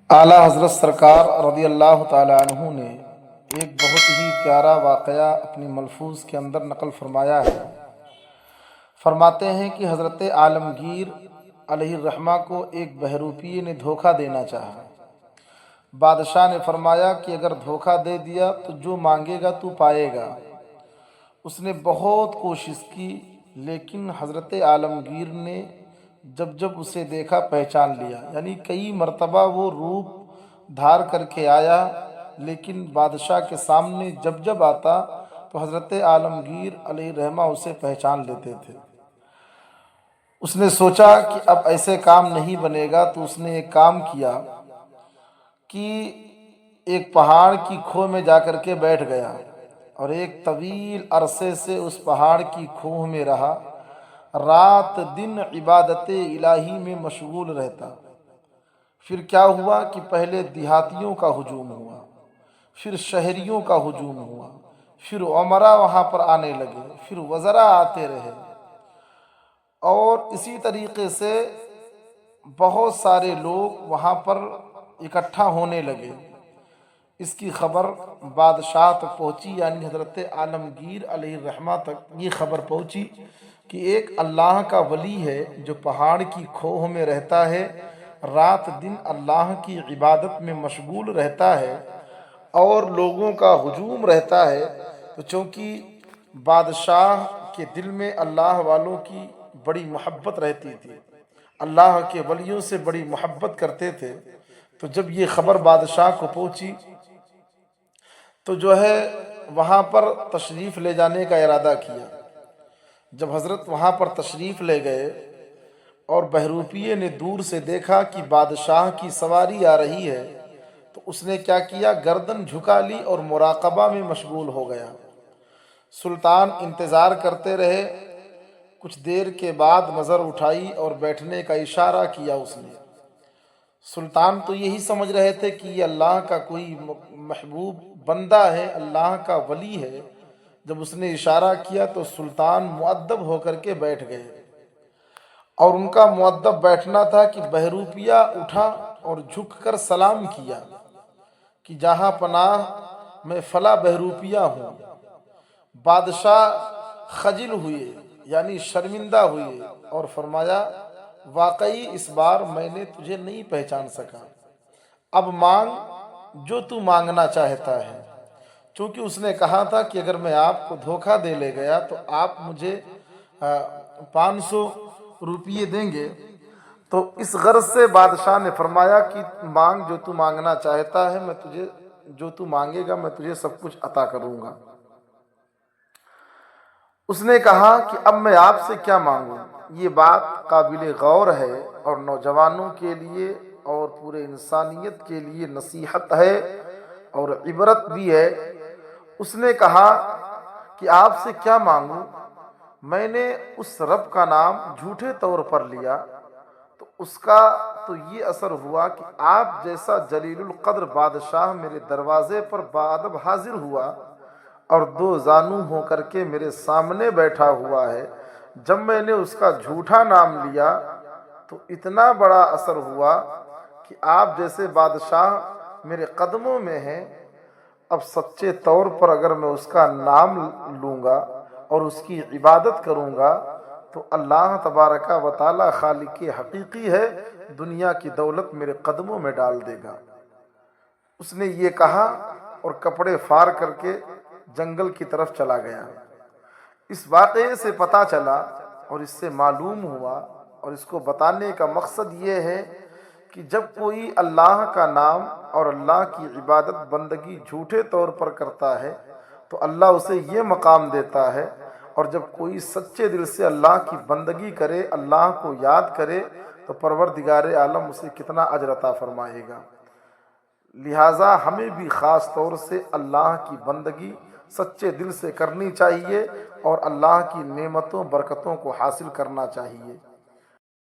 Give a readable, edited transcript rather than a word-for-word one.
اعلیٰ حضرت سرکار رضی اللہ تعالیٰ عنہ نے ایک بہت ہی پیارا واقعہ اپنی ملفوظ کے اندر نقل فرمایا ہے۔ فرماتے ہیں کہ حضرت عالمگیر علیہ الرحمہ کو ایک بہروپیے نے دھوکہ دینا چاہا۔ بادشاہ نے فرمایا کہ اگر دھوکہ دے دیا تو جو مانگے گا تو پائے گا۔ اس نے بہت کوشش کی لیکن حضرت عالمگیر نے جب اسے دیکھا پہچان لیا، یعنی کئی مرتبہ وہ روپ دھار کر کے آیا لیکن بادشاہ کے سامنے جب آتا تو حضرت عالمگیر علیہ الرحمہ اسے پہچان لیتے تھے۔ اس نے سوچا کہ اب ایسے کام نہیں بنے گا تو اس نے ایک کام کیا کہ ایک پہاڑ کی کھوہ میں جا کر کے بیٹھ گیا اور ایک طویل عرصے سے اس پہاڑ کی کھوہ میں رہا، رات دن عبادت الہی میں مشغول رہتا۔ پھر کیا ہوا کہ پہلے دیہاتیوں کا ہجوم ہوا، پھر شہریوں کا ہجوم ہوا، پھر عمراء وہاں پر آنے لگے، پھر وزراء آتے رہے اور اسی طریقے سے بہت سارے لوگ وہاں پر اکٹھا ہونے لگے۔ اس کی خبر بادشاہ تک پہنچی، یعنی حضرت عالمگیر علیہ الرحمہ تک یہ خبر پہنچی کہ ایک اللہ کا ولی ہے جو پہاڑ کی کھوہ میں رہتا ہے، رات دن اللہ کی عبادت میں مشغول رہتا ہے اور لوگوں کا ہجوم رہتا ہے۔ تو چونکہ بادشاہ کے دل میں اللہ والوں کی بڑی محبت رہتی تھی، اللہ کے ولیوں سے بڑی محبت کرتے تھے، تو جب یہ خبر بادشاہ کو پہنچی تو وہاں پر تشریف لے جانے کا ارادہ کیا۔ جب حضرت وہاں پر تشریف لے گئے اور بہروپیے نے دور سے دیکھا کہ بادشاہ کی سواری آ رہی ہے تو اس نے کیا کیا، گردن جھکا لی اور مراقبہ میں مشغول ہو گیا۔ سلطان انتظار کرتے رہے، کچھ دیر کے بعد نظر اٹھائی اور بیٹھنے کا اشارہ کیا اس نے۔ سلطان تو یہی سمجھ رہے تھے کہ یہ اللہ کا کوئی محبوب بندہ ہے، اللہ کا ولی ہے۔ جب اس نے اشارہ کیا تو سلطان مؤدب ہو کر کے بیٹھ گئے اور ان کا مؤدب بیٹھنا تھا کہ بہروپیہ اٹھا اور جھک کر سلام کیا کہ جہاں پناہ میں فلاں بہروپیہ ہوں۔ بادشاہ خجل ہوئے، یعنی شرمندہ ہوئے اور فرمایا واقعی اس بار میں نے تجھے نہیں پہچان سکا، اب مانگ جو تو مانگنا چاہتا ہے۔ چونکہ اس نے کہا تھا کہ اگر میں آپ کو دھوکہ دے لے گیا تو آپ مجھے 500 روپیے دیں گے، تو اس غرض سے بادشاہ نے فرمایا کہ مانگ جو تو مانگنا چاہتا ہے، میں تجھے جو تو مانگے گا میں تجھے سب کچھ عطا کروں گا۔ اس نے کہا کہ اب میں آپ سے کیا مانگوں؟ یہ بات قابل غور ہے اور نوجوانوں کے لیے اور پورے انسانیت کے لیے نصیحت ہے اور عبرت بھی ہے۔ اس نے کہا کہ آپ سے کیا مانگوں؟ میں نے اس رب کا نام جھوٹے طور پر لیا تو اس کا تو یہ اثر ہوا کہ آپ جیسا جلیل القدر بادشاہ میرے دروازے پر باادب حاضر ہوا اور 2 زانو ہو کر کے میرے سامنے بیٹھا ہوا ہے۔ جب میں نے اس کا جھوٹا نام لیا تو اتنا بڑا اثر ہوا کہ آپ جیسے بادشاہ میرے قدموں میں ہیں۔ اب سچے طور پر اگر میں اس کا نام لوں گا اور اس کی عبادت کروں گا تو اللہ تبارک و تعالی خالق حقیقی ہے، دنیا کی دولت میرے قدموں میں ڈال دے گا۔ اس نے یہ کہا اور کپڑے فار کر کے جنگل کی طرف چلا گیا۔ اس واقعے سے پتہ چلا اور اس سے معلوم ہوا اور اس کو بتانے کا مقصد یہ ہے کہ جب کوئی اللہ کا نام اور اللہ کی عبادت بندگی جھوٹے طور پر کرتا ہے تو اللہ اسے یہ مقام دیتا ہے، اور جب کوئی سچے دل سے اللہ کی بندگی کرے، اللہ کو یاد کرے تو پروردگار عالم اسے کتنا اجر عطا فرمائے گا۔ لہٰذا ہمیں بھی خاص طور سے اللہ کی بندگی سچے دل سے کرنی چاہیے اور اللہ کی نعمتوں برکتوں کو حاصل کرنا چاہیے۔